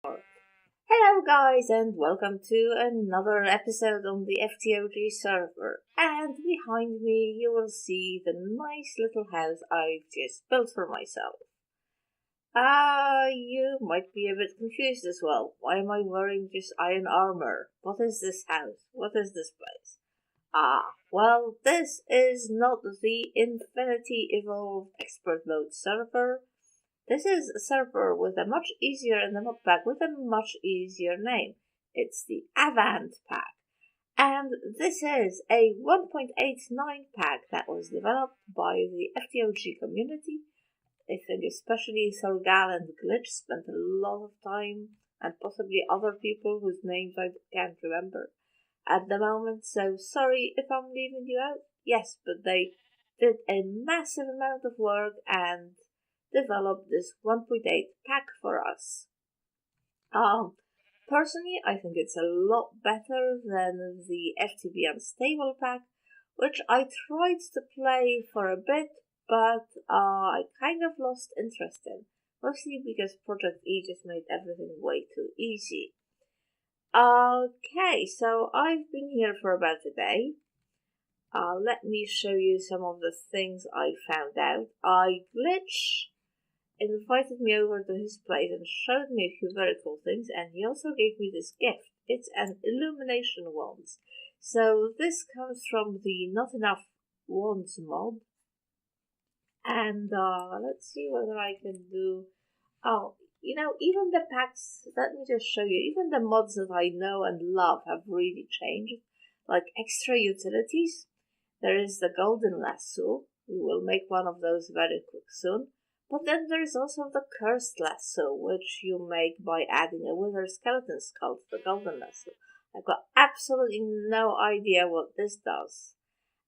Hello guys and welcome to another episode on the Ftog server. And behind me you will see the nice little house I've just built for myself. You might be a bit confused as well. Why am I wearing just iron armor? What is this house? What is this place? Well, this is not the Infinity Evolved Expert Mode server. This is a server with a much easier and a mudpack with a much easier name. It's the Avant pack. And this is a 1.89 pack that was developed by the Ftog community. I think especially Sorgal and Glitch spent a lot of time, and possibly other people whose names I can't remember at the moment. So sorry if I'm leaving you out. Yes, but they did a massive amount of work and developed this 1.8 pack for us. Personally, I think it's a lot better than the FTB Unstable pack, which I tried to play for a bit, but I kind of lost interest in, mostly because Project E just made everything way too easy. Okay, so I've been here for about a day. Let me show you some of the things I found out. Glitch invited me over to his place and showed me a few very cool things, and he also gave me this gift. It's an illumination wand. So this comes from the Not Enough Wands mod. And let's see whether I can do... even the packs, let me just show you, even the mods that I know and love have really changed. Like extra utilities, there is the Golden Lasso. We will make one of those very quick soon. But then there's also the Cursed Lasso, which you make by adding a Wither Skeleton Skull to the Golden Lasso. I've got absolutely no idea what this does.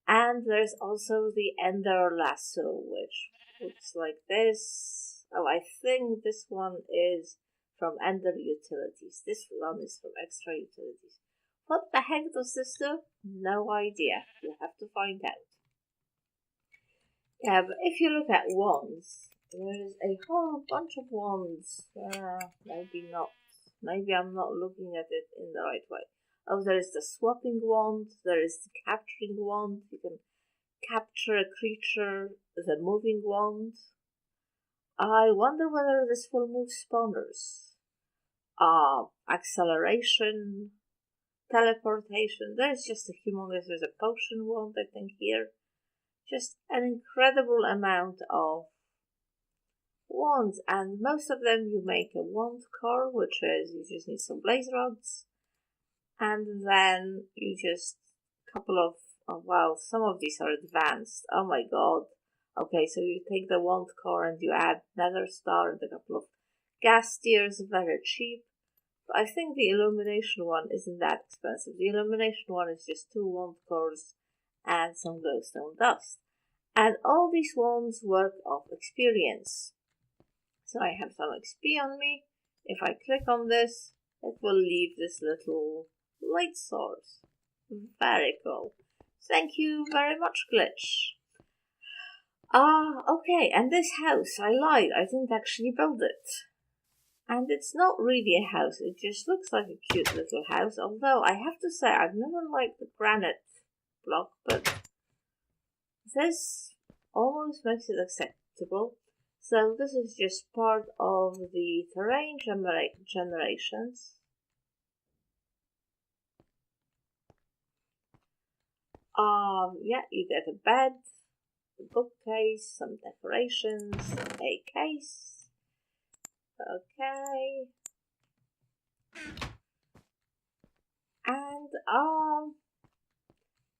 And there's also the Ender Lasso, which looks like this. I think this one is from Ender Utilities. This one is from Extra Utilities. What the heck does this do? No idea. You'll have to find out. Yeah, but if you look at wands, there's a whole bunch of wands. Maybe not. Maybe I'm not looking at it in the right way. Oh, there is the swapping wand. There is the capturing wand. You can capture a creature. The moving wand. I wonder whether this will move spawners. Acceleration. Teleportation. There's just a humongous. There's a potion wand, I think, here. Just an incredible amount of wands, and most of them you make a wand core, which is you just need some blaze rods, and then you just couple of some of these are advanced. Oh my god. Okay, so you take the wand core and you add nether star and a couple of gas tiers, very cheap. But I think the illumination one isn't that expensive. The illumination one is just 2 wand cores and some glowstone dust. And all these wands work off experience. So I have some XP on me. If I click on this, it will leave this little light source. Very cool. Thank you very much, Glitch. Okay, and this house, I lied. I didn't actually build it. And it's not really a house. It just looks like a cute little house. Although I have to say, I've never liked the granite block, but this almost makes it acceptable. So this is just part of the terrain generations. Yeah, you get a bed, a bookcase, some decorations, a case. Okay. And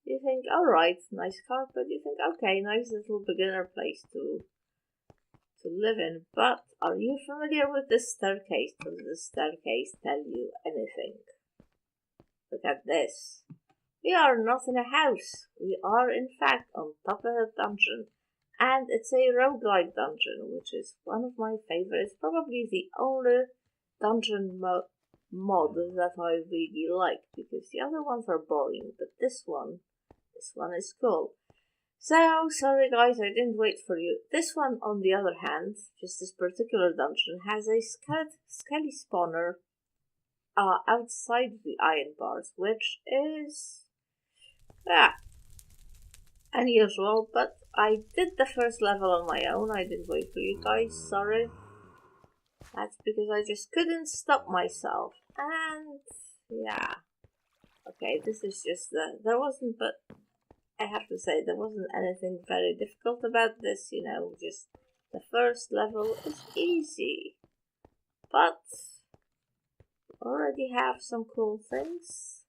you think, alright, nice carpet. You think, okay, nice little beginner place to live in. But are you familiar with this staircase? Does this staircase tell you anything? Look at this. We are not in a house. We are in fact on top of a dungeon. And it's a roguelike dungeon, which is one of my favorites. Probably the only dungeon mod that I really like, because the other ones are boring, but this one is cool. So, sorry guys, I didn't wait for you. This one, on the other hand, just this particular dungeon, has a skelly spawner outside the iron bars, which is, yeah, unusual, but I did the first level on my own. I didn't wait for you guys, sorry. That's because I just couldn't stop myself. And yeah. Okay, this is just there wasn't, but I have to say, there wasn't anything very difficult about this, you know, just the first level is easy. But already have some cool things.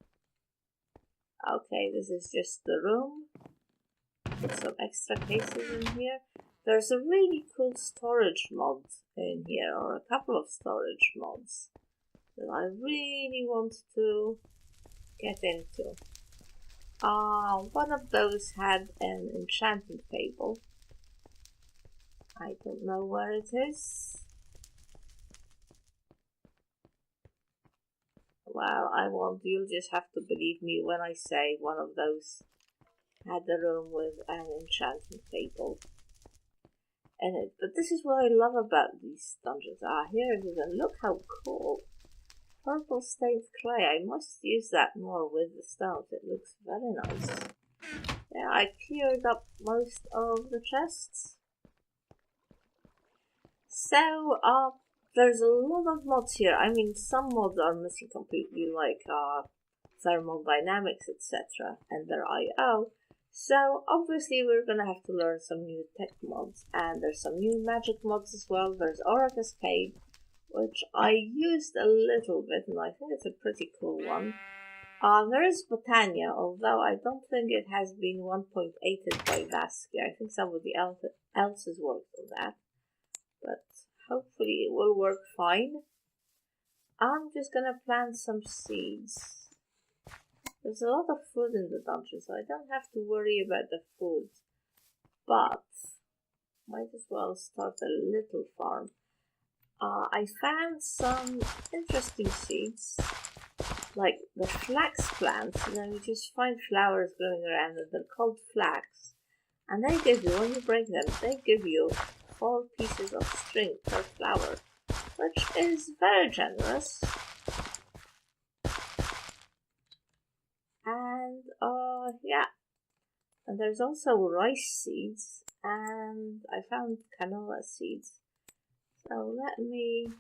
Okay, this is just the room. Put some extra cases in here. There's a really cool storage mod in here, or a couple of storage mods that I really want to get into. One of those had an enchanting table. I don't know where it is. Well, I won't. You'll just have to believe me when I say one of those had a room with an enchanting table in it. But this is what I love about these dungeons. Here it is, and look how cool. Purple stained clay. I must use that more with the stones. It looks very nice. Yeah, I cleared up most of the chests. So, there's a lot of mods here. I mean, some mods are missing completely, like thermal dynamics, etc., and their IO. So, obviously, we're gonna have to learn some new tech mods, and there's some new magic mods as well. There's Aura Cascade, which I used a little bit, and I think it's a pretty cool one. There is Botania, although I don't think it has been 1.8'd by Vasky. I think somebody else has worked on that. But hopefully it will work fine. I'm just gonna plant some seeds. There's a lot of food in the dungeon, so I don't have to worry about the food. But might as well start a little farm. I found some interesting seeds, like the flax plants. You know, you just find flowers growing around and they're called flax. And they give you, when you break them, they give you 4 pieces of string per flower, which is very generous. And yeah, and there's also rice seeds, and I found canola seeds. So let me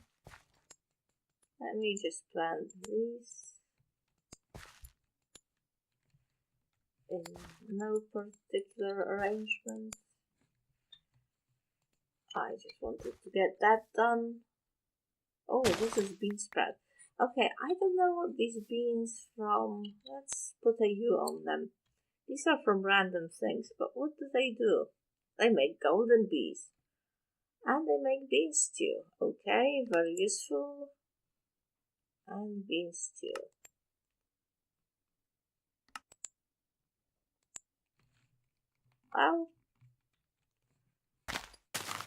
just plant these in no particular arrangement. I just wanted to get that done. Oh, this is bean sprout. Okay, I don't know what these beans from. Let's put a U on them. These are from random things, but what do? They make golden bees. And they make bean stew. Okay, very useful. And bean stew. Well,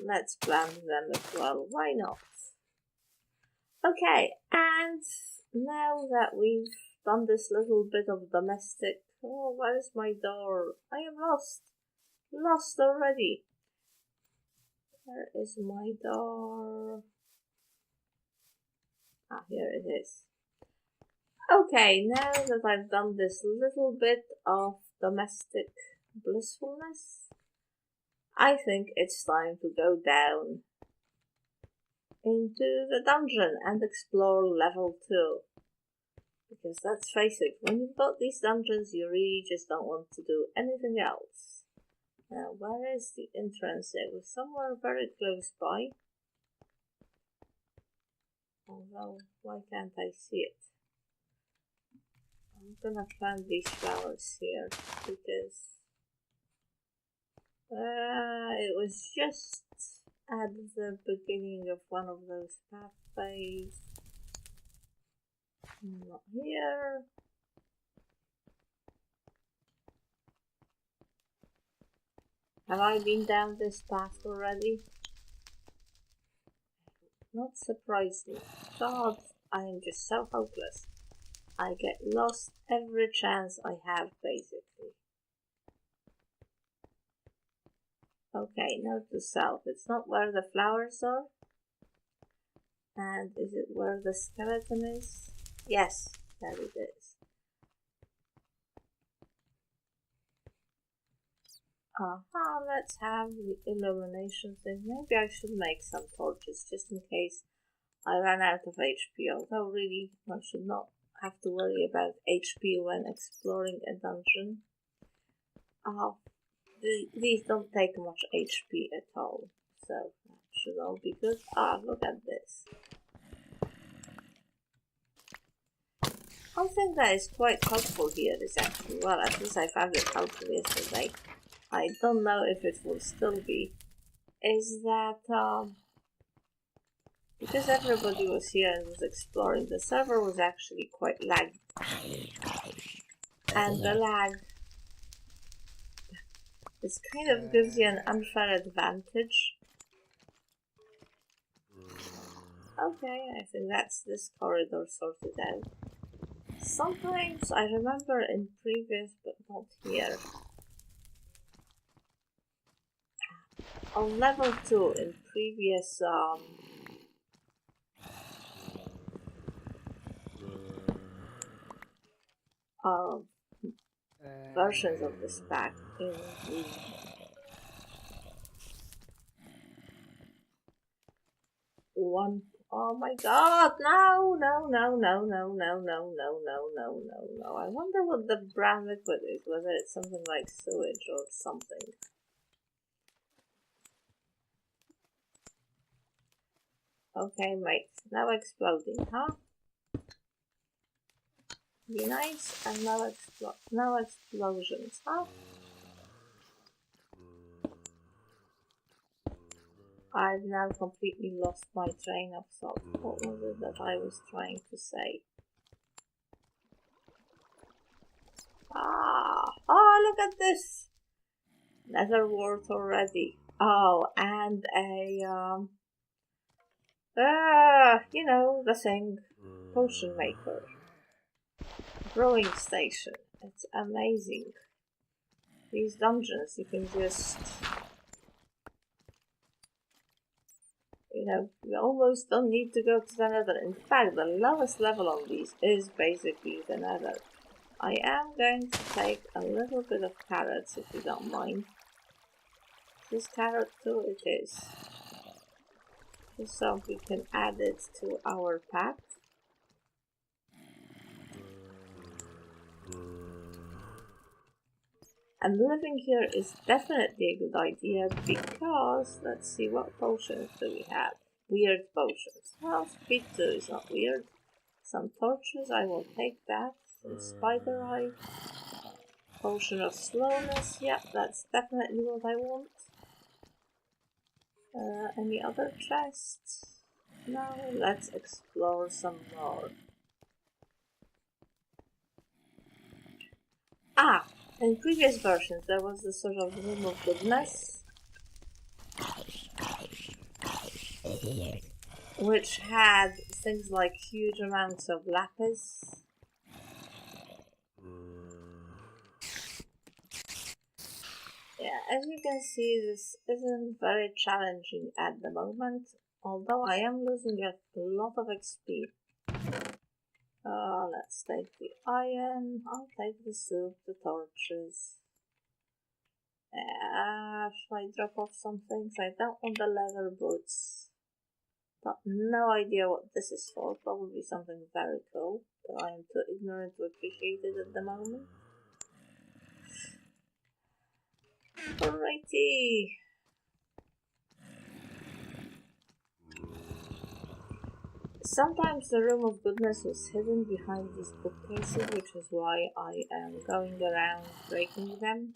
let's plant them as well. Why not? Okay, and now that we've done this little bit of domestic... Oh, where is my door? I am lost. Lost already. Where is my door? Here it is. Okay, now that I've done this little bit of domestic blissfulness, I think it's time to go down into the dungeon and explore level 2. Because let's face it, when you've got these dungeons, you really just don't want to do anything else. Now, where is the entrance? It was somewhere very close by. Although, why can't I see it? I'm gonna plant these flowers here because it was just at the beginning of one of those pathways. Not here. Have I been down this path already? Not surprising. God, I am just so hopeless. I get lost every chance I have, basically. Okay, note to self. It's not where the flowers are. And is it where the skeleton is? Yes, there it is. Let's have the illumination thing. Maybe I should make some torches just in case I ran out of HP, although really I should not have to worry about HP when exploring a dungeon. These don't take much HP at all, so that should all be good. Look at this. One thing that is quite helpful here is actually, well, at least I found it helpful yesterday. I don't know if it will still be, is that because everybody was here and was exploring, the server was actually quite lagged. And the lag, this kind of gives you an unfair advantage. Okay, I think that's this corridor sorted out. Sometimes I remember in previous, but not here. On level 2 in previous versions of this pack in the one. Oh my god, no. I wonder what the brown liquid is, whether it's something like sewage or something. Okay, mate, now exploding, huh? Be nice, and now explosions, huh? I've now completely lost my train of thought. What was it that I was trying to say? Oh, look at this! Nether wart already. Oh, and a, you know, the thing. Potion maker. Brewing station. It's amazing. These dungeons, you can just... You know, you almost don't need to go to the nether. In fact, the lowest level on these is basically the nether. I am going to take a little bit of carrots, if you don't mind. This carrot too, it is. Just so we can add it to our pack. And living here is definitely a good idea because, let's see, what potions do we have? Weird potions. Well, speed 2 is not weird. Some torches, I will take that. Some spider eye. Potion of slowness, yeah, that's definitely what I want. Any other chests? No, let's explore some more. In previous versions there was this sort of room of goodness, which had things like huge amounts of lapis. Yeah, as you can see, this isn't very challenging at the moment, although I am losing a lot of XP. Let's take the iron, I'll take the soup, the torches. Should I drop off some things? I don't want the leather boots. Got no idea what this is for, probably something very cool, but I am too ignorant to appreciate it at the moment. Alrighty. Sometimes the room of goodness was hidden behind these bookcases, which is why I am going around breaking them.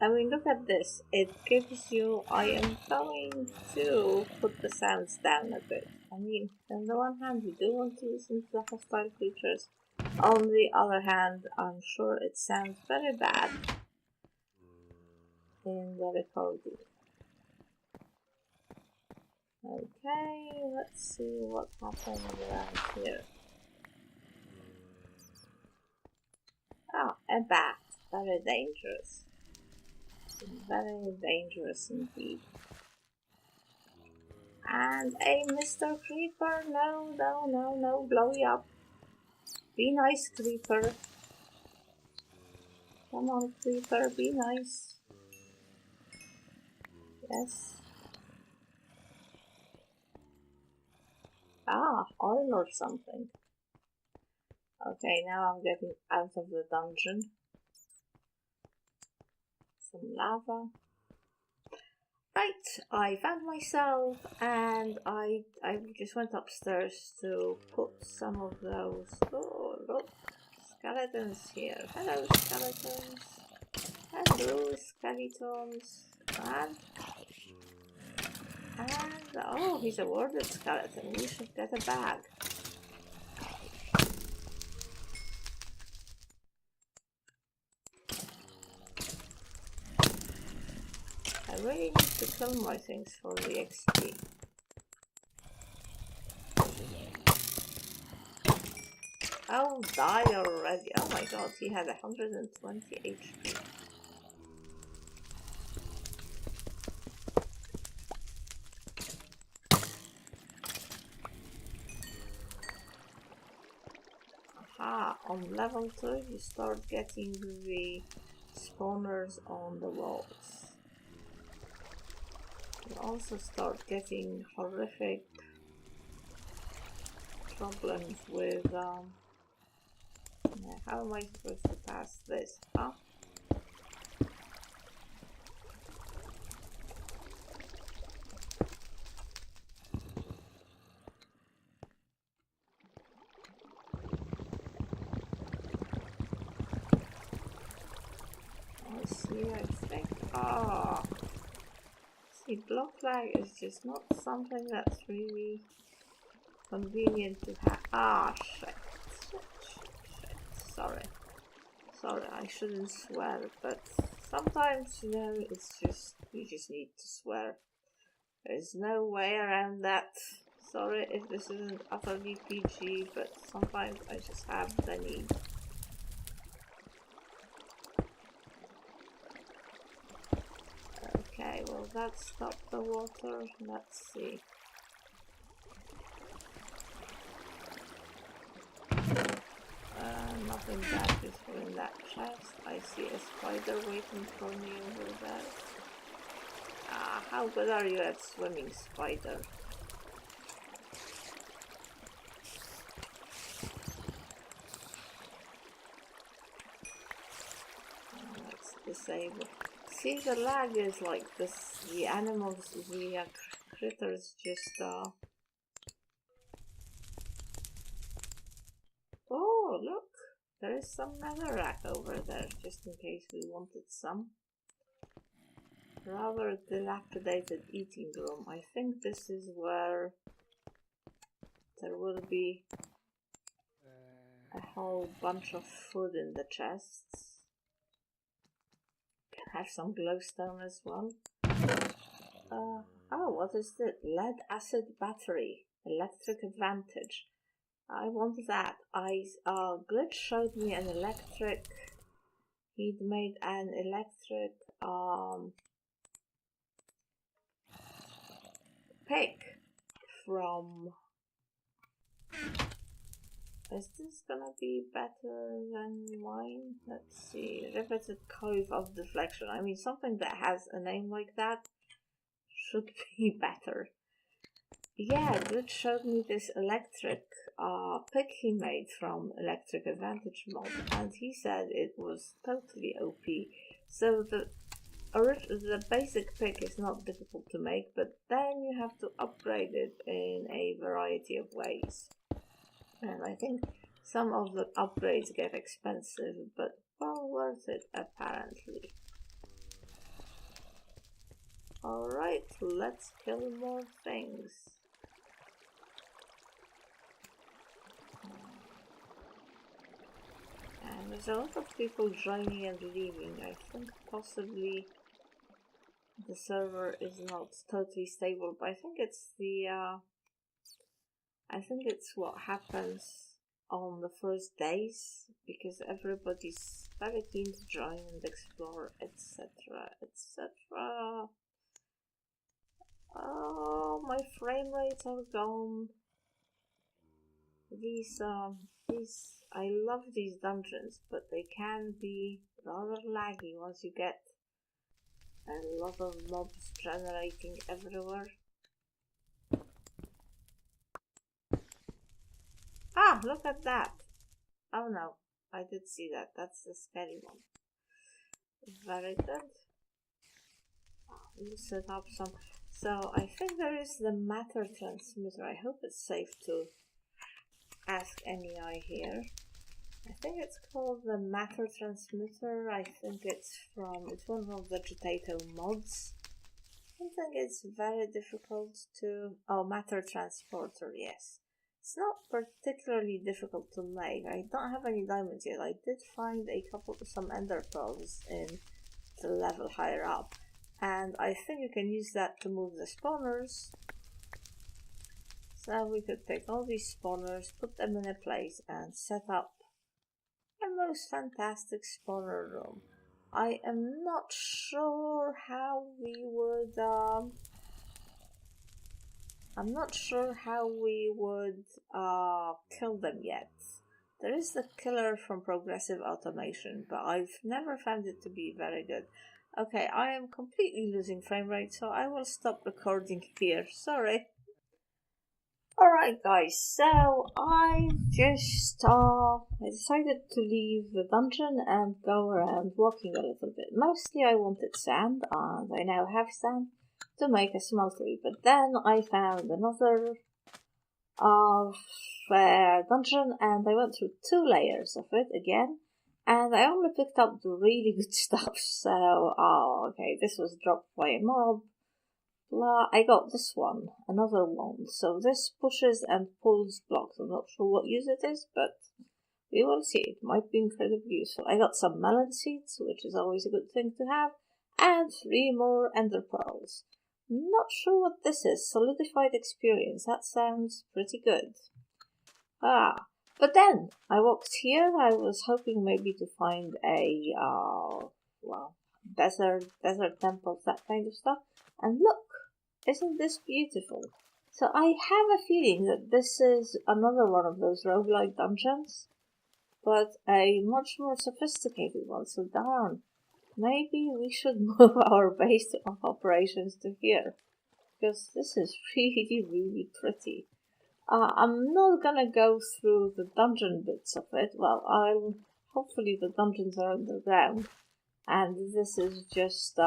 I mean, look at this. It gives you... I am going to put the sounds down a bit. I mean, on the one hand, you do want to listen to the hostile creatures. On the other hand, I'm sure it sounds very bad in the recording. Okay, let's see what happens around here. Oh, a bat. Very dangerous. Very dangerous indeed. And a Mr. Creeper, no, no, no, no, blow you up. Be nice, Creeper. Come on, Creeper, be nice. Yes. Ah, oil or something. Okay, now I'm getting out of the dungeon. Some lava. Right, I found myself and I just went upstairs to put some of those. Oh, look, skeletons here. Hello, skeletons. Hello, skeletons. And oh, he's a warded skeleton. We should get a bag. I really need to kill more things for the XP. Oh, die already. Oh my god, he had 120 HP. Aha, on level 2 you start getting the spawners on the walls. You also start getting horrific problems with how am I supposed to pass this, huh? I see, I think, see, block lag is just not something that's really convenient to have. Shit. Sorry, I shouldn't swear, but sometimes, you know, it's just, you just need to swear. There's no way around that. Sorry if this isn't utterly PG, but sometimes I just have the need. Okay, well that stopped the water. Let's see. Nothing bad is in that chest. I see a spider waiting for me over there. How good are you at swimming, spider? Let's disable. See, the lag is like this. The animals, the critters just Oh, look! There is some netherrack over there, just in case we wanted some. Rather dilapidated eating room. I think this is where there will be a whole bunch of food in the chests. Can have some glowstone as well. Oh, what is this? Lead acid battery. Electric advantage. I want that. Glitch showed me an electric. He'd made an electric pick from. Is this gonna be better than mine? Let's see. Riveted Cove of Deflection. I mean, something that has a name like that should be better. Yeah, Glitch showed me this electric pick he made from Electric Advantage mod, and he said it was totally OP. So the basic pick is not difficult to make, but then you have to upgrade it in a variety of ways. And I think some of the upgrades get expensive, but well worth it apparently. Alright, let's kill more things. And there's a lot of people joining and leaving. I think possibly the server is not totally stable, but I think it's what happens on the first days, because everybody's very keen to join and explore, etc, etc. Oh, my frame rates are gone. These, I love these dungeons, but they can be rather laggy once you get a lot of mobs generating everywhere. Ah, look at that! Oh no, I did see that. That's the skelly one. Very good. We'll set up some. So I think there is the matter transmitter. I hope it's safe to ask NEI here. I think it's called the matter transmitter. I think it's one of the Vegetato mods. I think it's very difficult to... Oh, matter transporter, yes. It's not particularly difficult to make. I don't have any diamonds yet. I did find some ender pearls in the level higher up. And I think you can use that to move the spawners. So we could take all these spawners, put them in a place and set up a most fantastic spawner room. I am not sure how we would kill them yet. There is the killer from Progressive Automation, but I've never found it to be very good. Okay, I am completely losing frame rate, so I will stop recording here. Sorry. Alright guys, so I decided to leave the dungeon and go around walking a little bit. Mostly I wanted sand, and I now have sand to make a smeltery, but then I found another dungeon and I went through 2 layers of it again, and I only picked up the really good stuff. So, okay, this was dropped by a mob. I got this one, another one. So this pushes and pulls blocks. I'm not sure what use it is, but we will see. It might be incredibly useful. I got some melon seeds, which is always a good thing to have, and 3 more ender pearls. Not sure what this is. Solidified experience. That sounds pretty good. But then I walked here. I was hoping maybe to find a desert temples, that kind of stuff. And look, isn't this beautiful? So I have a feeling that this is another one of those roguelike dungeons, but a much more sophisticated one. So darn, maybe we should move our base of operations to here, because this is really, really pretty. I'm not gonna go through the dungeon bits of it. Well, hopefully the dungeons are underground, and this is just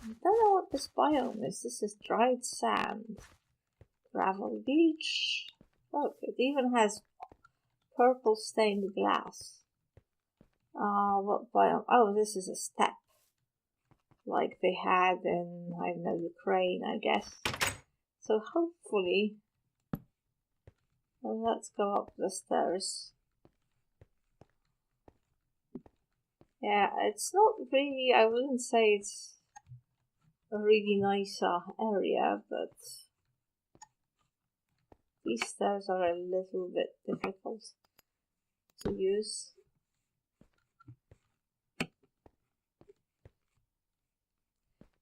I don't know what this biome is. This is dried sand. Gravel beach. Look, it even has purple stained glass. What biome? Oh, this is a steppe. Like they had in, I don't know, Ukraine, I guess. So hopefully... Well, let's go up the stairs. Yeah, it's not really... I wouldn't say it's a really nice area, but these stairs are a little bit difficult to use.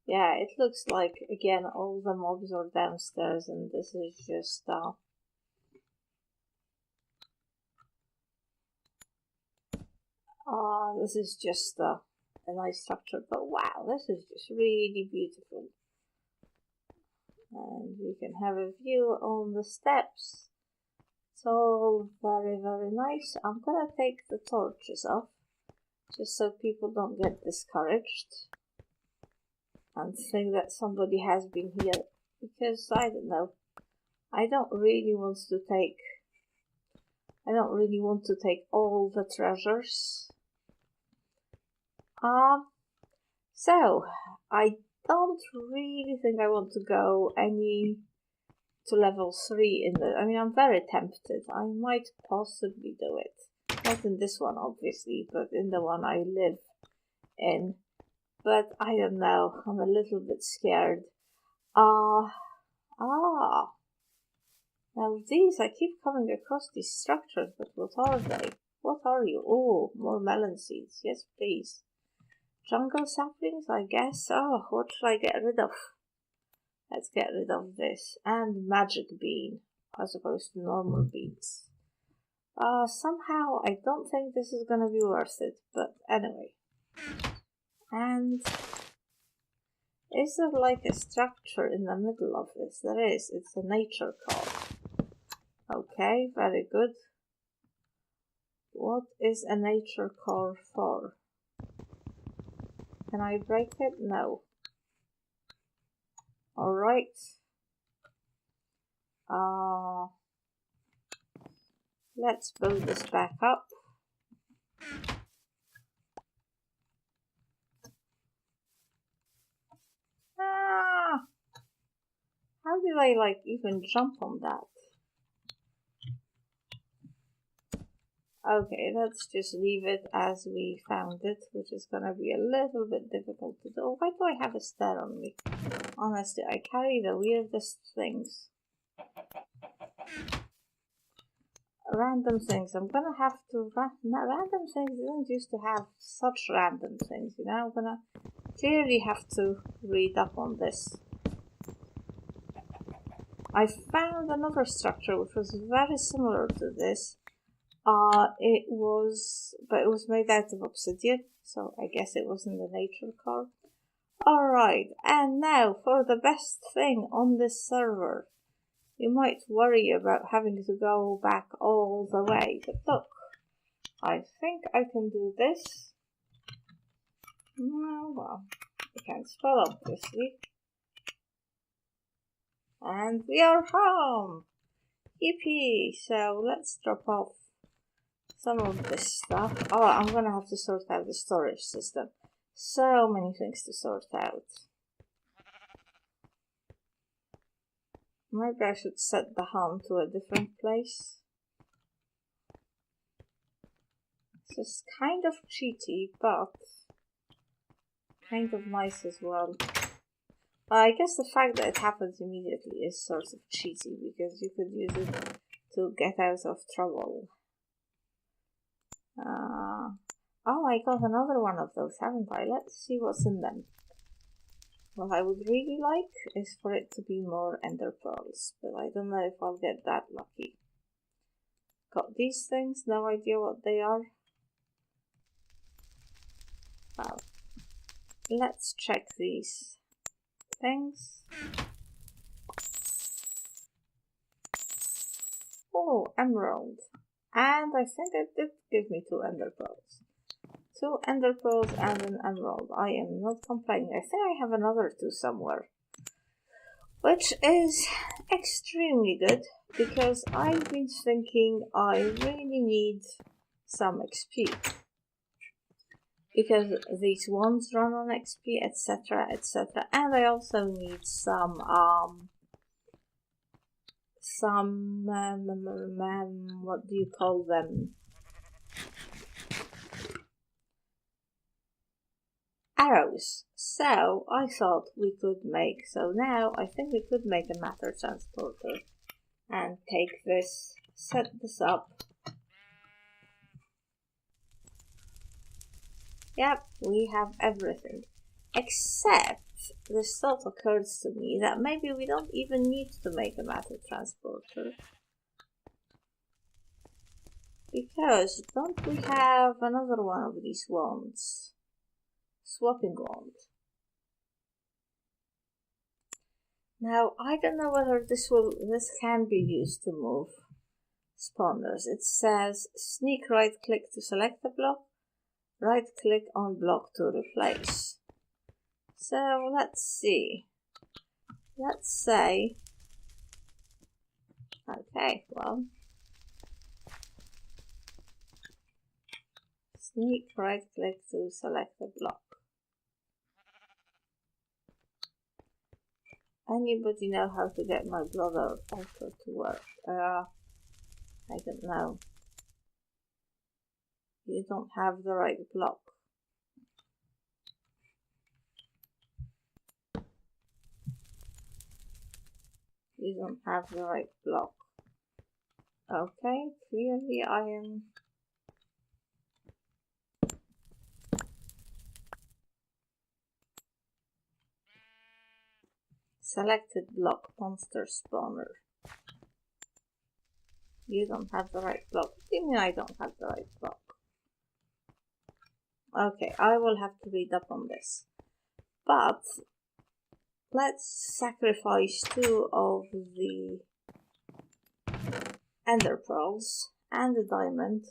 Yeah, it looks like, again, all the mobs are downstairs and this is just this is just a nice structure, but wow, this is just really beautiful. And we can have a view on the steps. It's all very, very nice. I'm gonna take the torches off, just so people don't get discouraged and think that somebody has been here, because I don't know, I don't really want to take all the treasures. So I don't really think I want to go to level 3 in the... I mean, I'm very tempted. I might possibly do it. Not in this one, obviously, but in the one I live in. But I don't know. I'm a little bit scared. Now these, I keep coming across these structures, but what are they? What are you? Oh, more melon seeds. Yes, please. Jungle saplings, I guess. Oh, what should I get rid of? Let's get rid of this. And magic bean, as opposed to normal beans. Somehow I don't think this is gonna be worth it, but anyway. And is there like a structure in the middle of this? There is. It's a nature core. Okay, very good. What is a nature core for? Can I break it? No. Alright. Let's build this back up. How did I like even jump on that? Okay, let's just leave it as we found it, which is gonna be a little bit difficult to do. Why do I have a stair on me? Honestly, I carry the weirdest things. Random things. I'm gonna have to... Random things didn't used to have such random things, you know? I'm gonna clearly have to read up on this. I found another structure which was very similar to this. It was made out of obsidian, so I guess it wasn't the nature core. Alright, and now for the best thing on this server. You might worry about having to go back all the way, but look, I think I can do this. Well, I can't spell obviously. And we are home! Yippee! So let's drop off some of this stuff. Oh, I'm gonna have to sort out the storage system. So many things to sort out. Maybe I should set the home to a different place. This is kind of cheaty, but kind of nice as well. I guess the fact that it happens immediately is sort of cheaty, because you could use it to get out of trouble. Oh, I got another one of those, haven't I? Let's see what's in them. What I would really like is for it to be more ender pearls, but I don't know if I'll get that lucky. Got these things, no idea what they are. Well, let's check these things. Oh, emerald. And I think it did give me 2 ender pearls. 2 ender pearls and an emerald. I am not complaining. I think I have another 2 somewhere. Which is extremely good, because I've been thinking I really need some XP. Because these ones run on XP, etc, etc. And I also need some what do you call them? Arrows. So I thought we could make, so now I think we could make a matter transporter and take this, set this up. Yep, we have everything. Except this thought occurs to me that maybe we don't even need to make a matter transporter. Because don't we have another one of these wands? Swapping wand. Now I don't know whether this can be used to move spawners. It says sneak right click to select a block, right click on block to replace. So let's see. Let's say, okay, well, sneak right click to select a block. Anybody know how to get my brother altar to work? I don't know. You don't have the right block. You don't have the right block. Okay, clearly I am... Selected block, monster spawner. You don't have the right block. What do you mean I don't have the right block? Okay, I will have to read up on this. But let's sacrifice 2 of the ender pearls and the diamond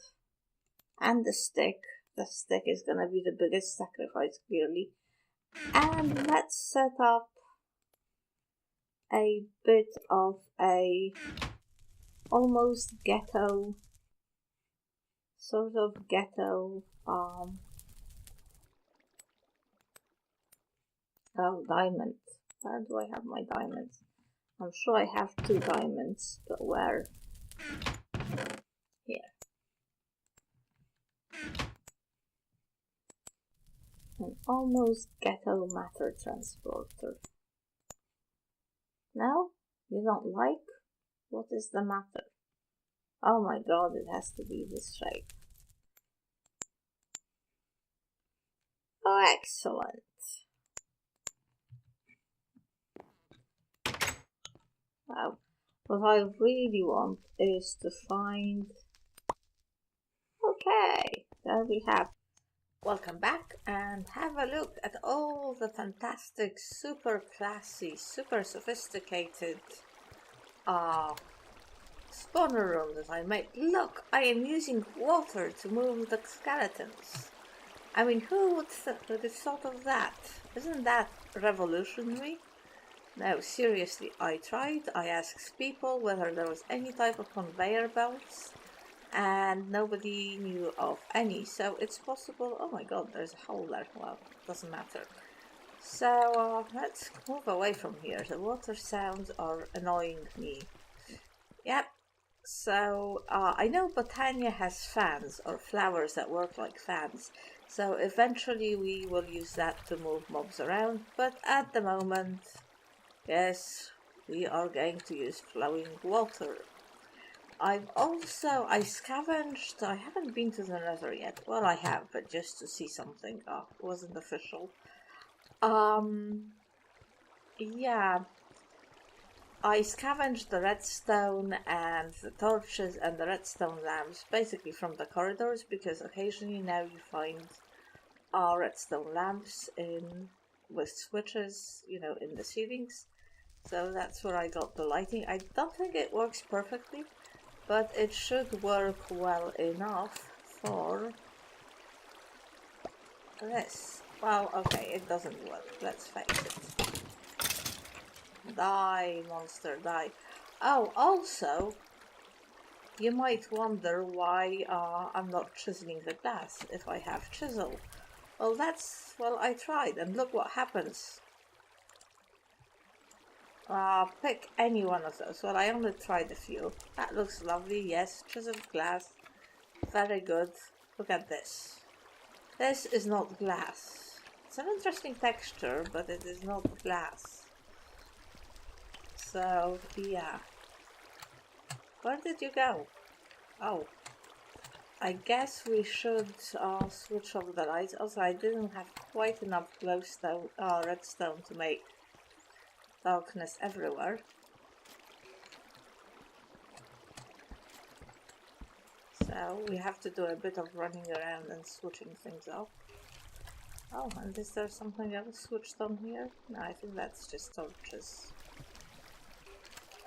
and the stick. The stick is gonna be the biggest sacrifice, clearly. And let's set up a bit of a almost ghetto, sort of ghetto, oh, diamond. Where do I have my diamonds? I'm sure I have 2 diamonds, but where? Here. An almost ghetto matter transporter. No? You don't like? What is the matter? Oh my god, it has to be this shape. Oh, excellent. Wow. What I really want is to find... Okay, there we have. Welcome back, and have a look at all the fantastic, super classy, super sophisticated spawner room that I made. Look, I am using water to move the skeletons. I mean, who would have thought of that? Isn't that revolutionary? No, seriously, I tried. I asked people whether there was any type of conveyor belts, and nobody knew of any. So it's possible. Oh my god, there's a hole there. Well, doesn't matter. So let's move away from here. The water sounds are annoying me. Yep. So I know Botania has fans, or flowers that work like fans. So eventually we will use that to move mobs around. But at the moment, yes, we are going to use flowing water. I scavenged. I haven't been to the Nether yet. Well, I have, but just to see something. Oh, it wasn't official. Yeah. I scavenged the redstone and the torches and the redstone lamps basically from the corridors, because occasionally now you find redstone lamps with switches, you know, in the ceilings. So that's where I got the lighting. I don't think it works perfectly, but it should work well enough for this. Well, okay, it doesn't work, let's face it. Die, monster, die. Oh, also, you might wonder why I'm not chiseling the glass if I have chisel. Well, I tried, and look what happens. Pick any one of those. Well, I only tried a few. That looks lovely, yes, chiseled glass. Very good. Look at this. This is not glass. It's an interesting texture, but it is not glass. So, yeah. Where did you go? Oh. I guess we should switch off the lights. Also, I didn't have quite enough glowstone, redstone to make darkness everywhere. So, we have to do a bit of running around and switching things off. Oh, and is there something else switched on here? No, I think that's just torches.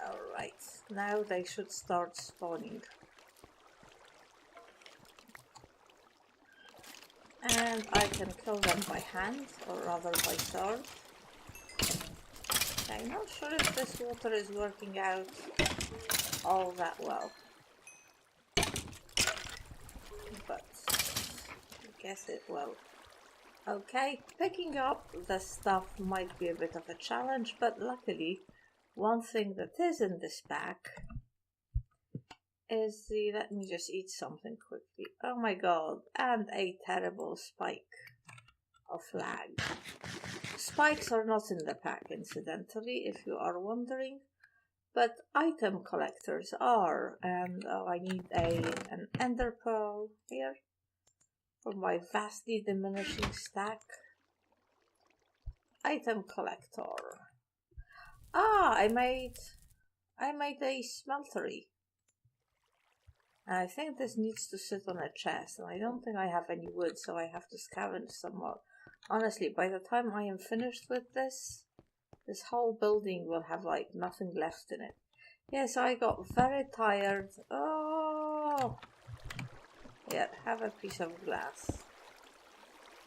Alright, now they should start spawning. And I can kill them by hand, or rather by sword. I'm not sure if this water is working out all that well. But I guess it will. Okay, picking up the stuff might be a bit of a challenge, but luckily, one thing that is in this pack is the... Let me just eat something quickly. Oh my god, and a terrible spike of lag. Spikes are not in the pack, incidentally, if you are wondering, but item collectors are. And I need an ender pearl here for my vastly diminishing stack. Item collector. Ah, I made a smeltery. And I think this needs to sit on a chest, and I don't think I have any wood, so I have to scavenge some more. Honestly, by the time I am finished with this whole building will have like nothing left in it. Yes, I got very tired. Oh, yeah, have a piece of glass.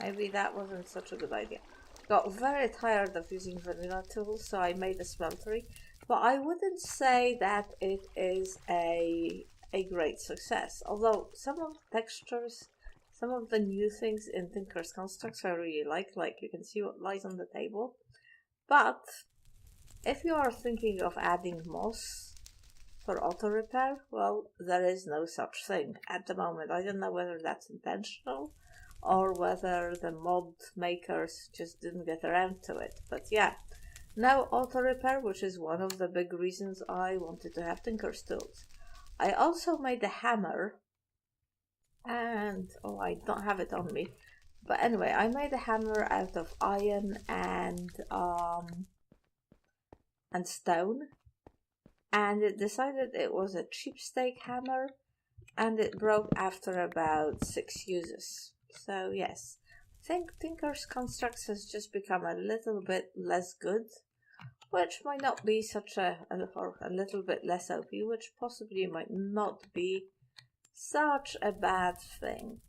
Maybe that wasn't such a good idea. Got very tired of using vanilla tools, so I made a smeltery. But I wouldn't say that it is a great success. Although some of the textures, some of the new things in Tinker's Constructs I really like you can see what lies on the table. But if you are thinking of adding moss for auto repair, well, there is no such thing at the moment. I don't know whether that's intentional or whether the mod makers just didn't get around to it. But yeah, no auto repair, which is one of the big reasons I wanted to have Tinker's tools. I also made a hammer, and oh, I don't have it on me. But anyway, I made a hammer out of iron and stone, and it decided it was a cheapskate hammer, and it broke after about 6 uses. So yes, I think Tinker's Constructs has just become a little bit less good, which might not be such or a little bit less OP, which possibly might not be such a bad thing.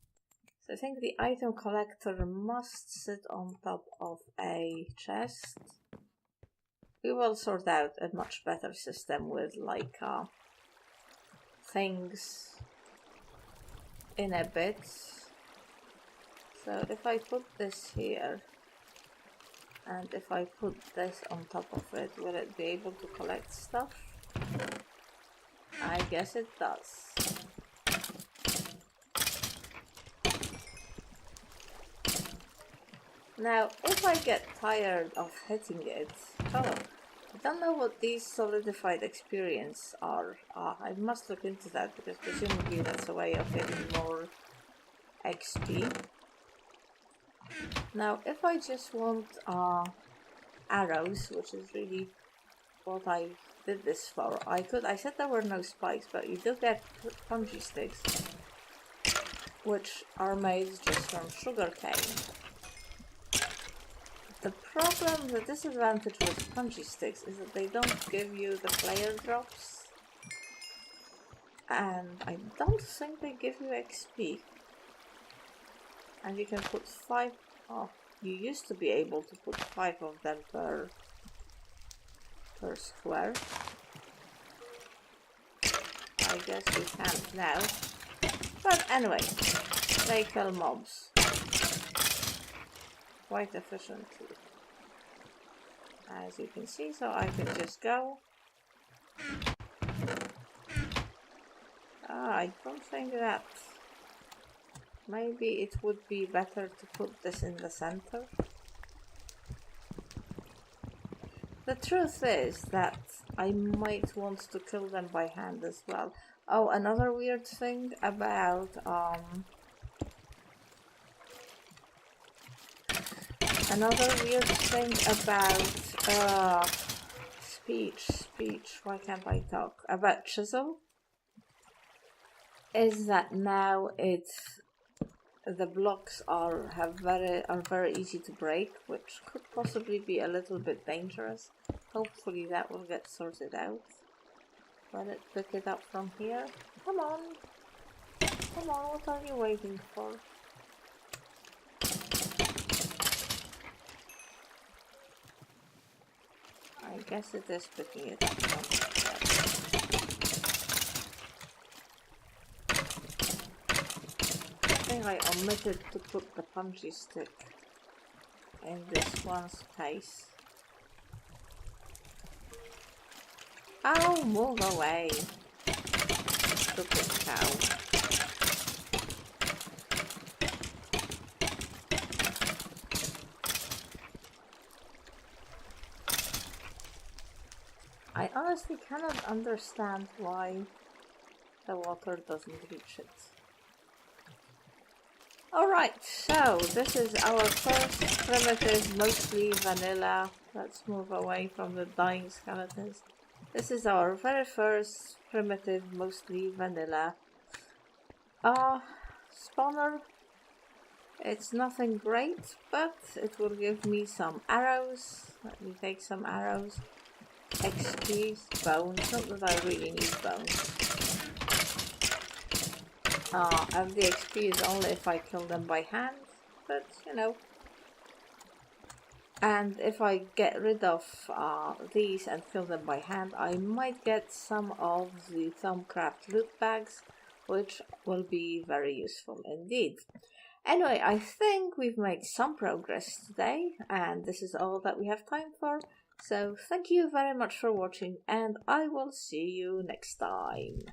So I think the item collector must sit on top of a chest. We will sort out a much better system with like things in a bit. So if I put this here and if I put this on top of it, will it be able to collect stuff? I guess it does. Now, if I get tired of hitting it, I don't know what these solidified experience are. I must look into that because presumably that's a way of getting more XP. Now, if I just want arrows, which is really what I did this for, I said there were no spikes, but you do get punchy sticks, which are made just from sugarcane. The problem, the disadvantage with punchy sticks is that they don't give you the player drops, and I don't think they give you XP. And you can put 5, you used to be able to put 5 of them per square. I guess you can't now. But anyway, they kill mobs quite efficiently, as you can see, so I can just go. I don't think that maybe it would be better to put this in the center. The truth is that I might want to kill them by hand as well. Oh, another weird thing about speech, why can't I talk? About chisel is that now the blocks are very easy to break, which could possibly be a little bit dangerous. Hopefully that will get sorted out. Let it pick it up from here. Come on, what are you waiting for? I guess it is picking it up from I think I omitted to put the punchy stick in this one space. Oh, move away, stupid cow. I honestly cannot understand why the water doesn't reach it. Alright, so this is our first primitive, mostly vanilla. Let's move away from the dying skeletons. This is our very first primitive, mostly vanilla spawner. It's nothing great, but it will give me some arrows. Let me take some arrows. XP, bones, not that I really need bones. And the XP is only if I kill them by hand, but you know. And if I get rid of these and kill them by hand, I might get some of the Thumbcraft loot bags, which will be very useful indeed. Anyway, I think we've made some progress today, and this is all that we have time for. So thank you very much for watching, and I will see you next time.